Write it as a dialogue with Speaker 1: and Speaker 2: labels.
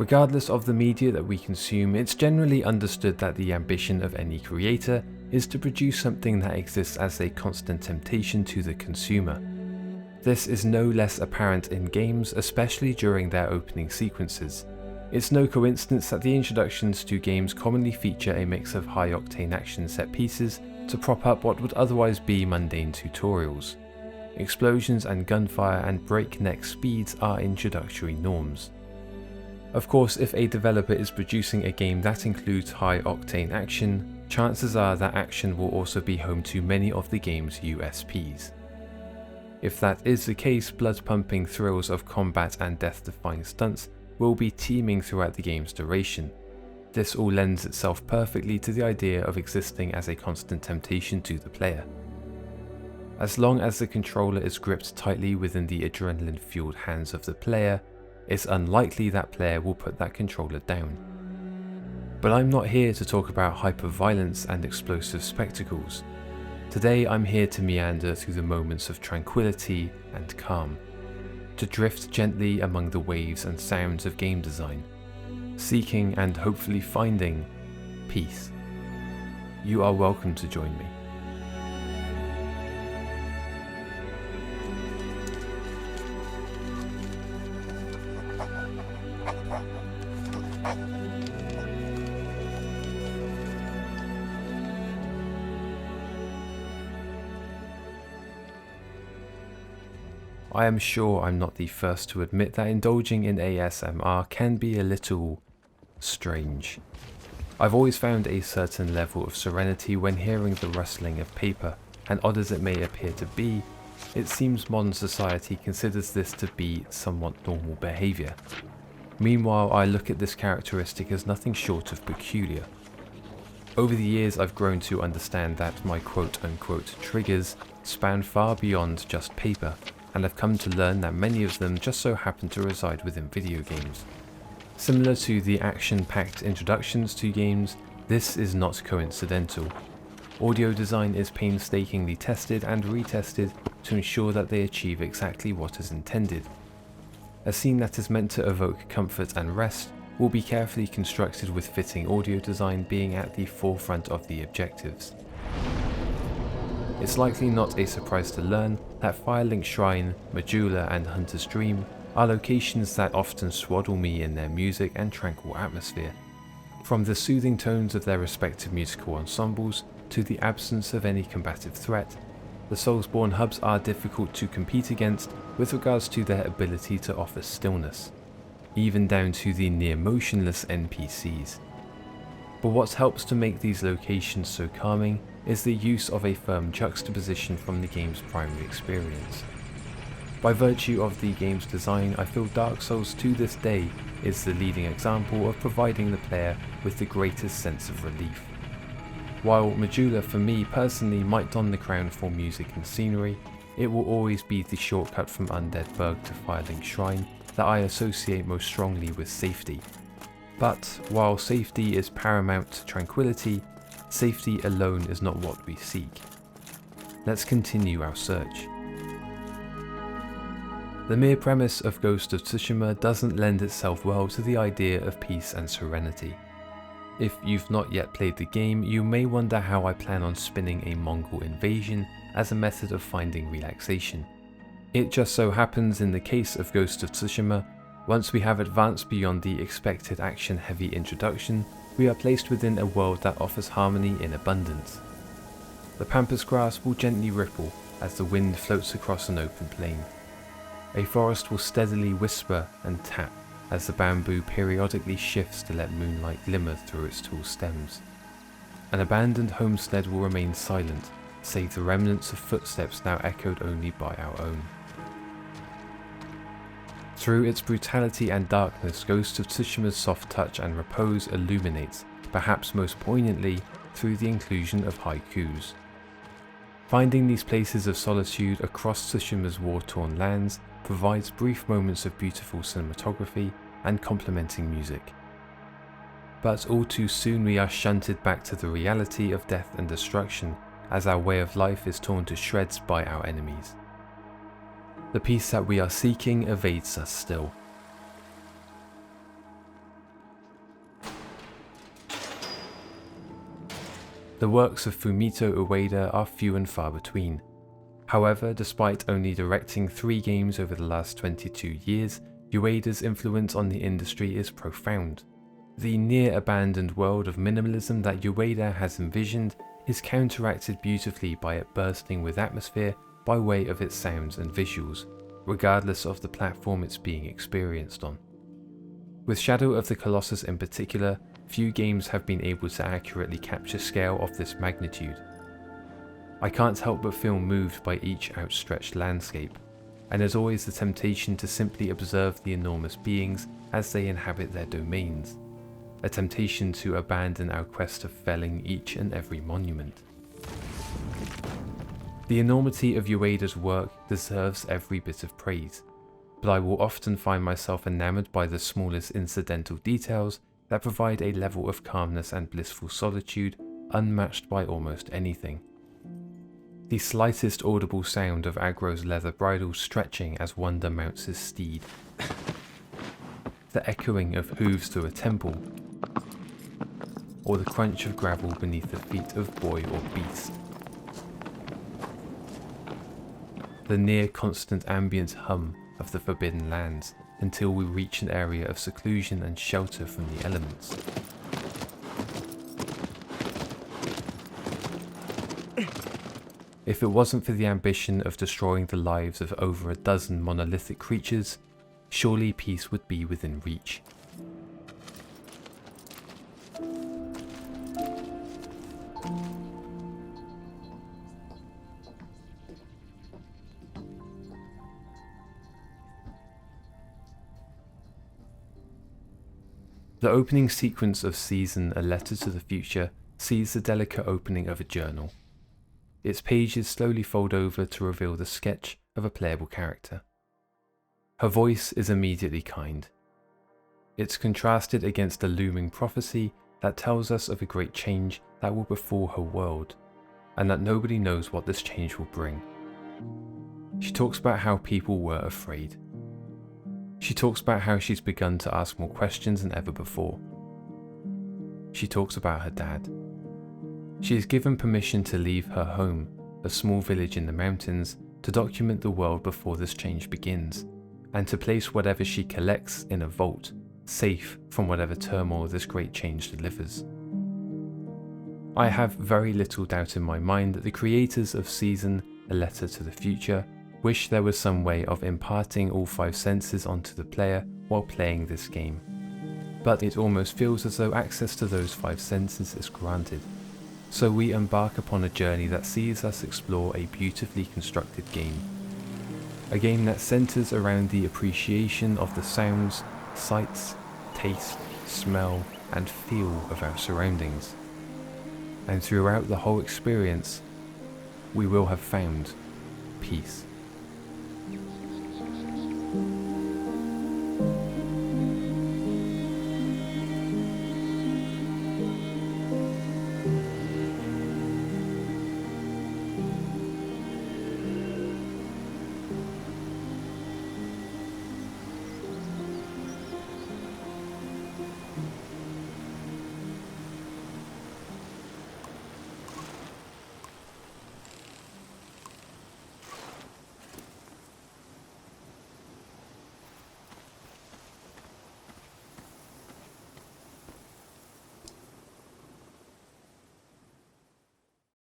Speaker 1: Regardless of the media that we consume, it's generally understood that the ambition of any creator is to produce something that exists as a constant temptation to the consumer. This is no less apparent in games, especially during their opening sequences. It's no coincidence that the introductions to games commonly feature a mix of high-octane action set pieces to prop up what would otherwise be mundane tutorials. Explosions and gunfire and breakneck speeds are introductory norms. Of course, if a developer is producing a game that includes high-octane action, chances are that action will also be home to many of the game's USPs. If that is the case, blood-pumping thrills of combat and death-defying stunts will be teeming throughout the game's duration. This all lends itself perfectly to the idea of existing as a constant temptation to the player. As long as the controller is gripped tightly within the adrenaline-fueled hands of the player, it's unlikely that player will put that controller down. But I'm not here to talk about hyper-violence and explosive spectacles. Today I'm here to meander through the moments of tranquility and calm, to drift gently among the waves and sounds of game design, seeking and hopefully finding peace. You are welcome to join me. I am sure I'm not the first to admit that indulging in ASMR can be a little strange. I've always found a certain level of serenity when hearing the rustling of paper, and odd as it may appear to be, it seems modern society considers this to be somewhat normal behaviour. Meanwhile, I look at this characteristic as nothing short of peculiar. Over the years I've grown to understand that my quote-unquote triggers span far beyond just paper, and I've come to learn that many of them just so happen to reside within video games. Similar to the action-packed introductions to games, this is not coincidental. Audio design is painstakingly tested and retested to ensure that they achieve exactly what is intended. A scene that is meant to evoke comfort and rest will be carefully constructed with fitting audio design being at the forefront of the objectives. It's likely not a surprise to learn that Firelink Shrine, Meadow and Hunter's Dream are locations that often swaddle me in their music and tranquil atmosphere. From the soothing tones of their respective musical ensembles to the absence of any combative threat, the Soulsborne hubs are difficult to compete against with regards to their ability to offer stillness, even down to the near motionless NPCs. But what helps to make these locations so calming is the use of a firm juxtaposition from the game's primary experience. By virtue of the game's design, I feel Dark Souls to this day is the leading example of providing the player with the greatest sense of relief. While Meadow for me personally might don the crown for music and scenery, it will always be the shortcut from Undead Burg to Firelink Shrine that I associate most strongly with safety. But while safety is paramount to tranquility, safety alone is not what we seek. Let's continue our search. The mere premise of Ghost of Tsushima doesn't lend itself well to the idea of peace and serenity. If you've not yet played the game, you may wonder how I plan on spinning a Mongol invasion as a method of finding relaxation. It just so happens in the case of Ghost of Tsushima, once we have advanced beyond the expected action-heavy introduction, we are placed within a world that offers harmony in abundance. The pampas grass will gently ripple as the wind floats across an open plain. A forest will steadily whisper and tap as the bamboo periodically shifts to let moonlight glimmer through its tall stems. An abandoned homestead will remain silent, save the remnants of footsteps now echoed only by our own. Through its brutality and darkness, Ghost of Tsushima's soft touch and repose illuminates, perhaps most poignantly, through the inclusion of haikus. Finding these places of solitude across Tsushima's war-torn lands provides brief moments of beautiful cinematography and complementing music. But all too soon we are shunted back to the reality of death and destruction as our way of life is torn to shreds by our enemies. The peace that we are seeking evades us still. The works of Fumito Ueda are few and far between. However, despite only directing 3 games over the last 22 years, Ueda's influence on the industry is profound. The near-abandoned world of minimalism that Ueda has envisioned is counteracted beautifully by it bursting with atmosphere by way of its sounds and visuals, regardless of the platform it's being experienced on. With Shadow of the Colossus in particular, few games have been able to accurately capture scale of this magnitude. I can't help but feel moved by each outstretched landscape, and there's always the temptation to simply observe the enormous beings as they inhabit their domains, a temptation to abandon our quest of felling each and every monument. The enormity of Ueda's work deserves every bit of praise, but I will often find myself enamored by the smallest incidental details that provide a level of calmness and blissful solitude unmatched by almost anything. The slightest audible sound of Agro's leather bridle stretching as Wonder mounts his steed, the echoing of hooves through a temple, or the crunch of gravel beneath the feet of boy or beast. The near constant ambient hum of the Forbidden Lands until we reach an area of seclusion and shelter from the elements. If it wasn't for the ambition of destroying the lives of over a dozen monolithic creatures, surely peace would be within reach. The opening sequence of Season: A Letter to the Future sees the delicate opening of a journal. Its pages slowly fold over to reveal the sketch of a playable character. Her voice is immediately kind. It's contrasted against a looming prophecy that tells us of a great change that will befall her world, and that nobody knows what this change will bring. She talks about how people were afraid. She talks about how she's begun to ask more questions than ever before. She talks about her dad. She is given permission to leave her home, a small village in the mountains, to document the world before this change begins, and to place whatever she collects in a vault, safe from whatever turmoil this great change delivers. I have very little doubt in my mind that the creators of Season: A Letter to the Future wish there was some way of imparting all 5 senses onto the player while playing this game, but it almost feels as though access to those 5 senses is granted. So we embark upon a journey that sees us explore a beautifully constructed game. A game that centers around the appreciation of the sounds, sights, taste, smell, and feel of our surroundings. And throughout the whole experience, we will have found peace.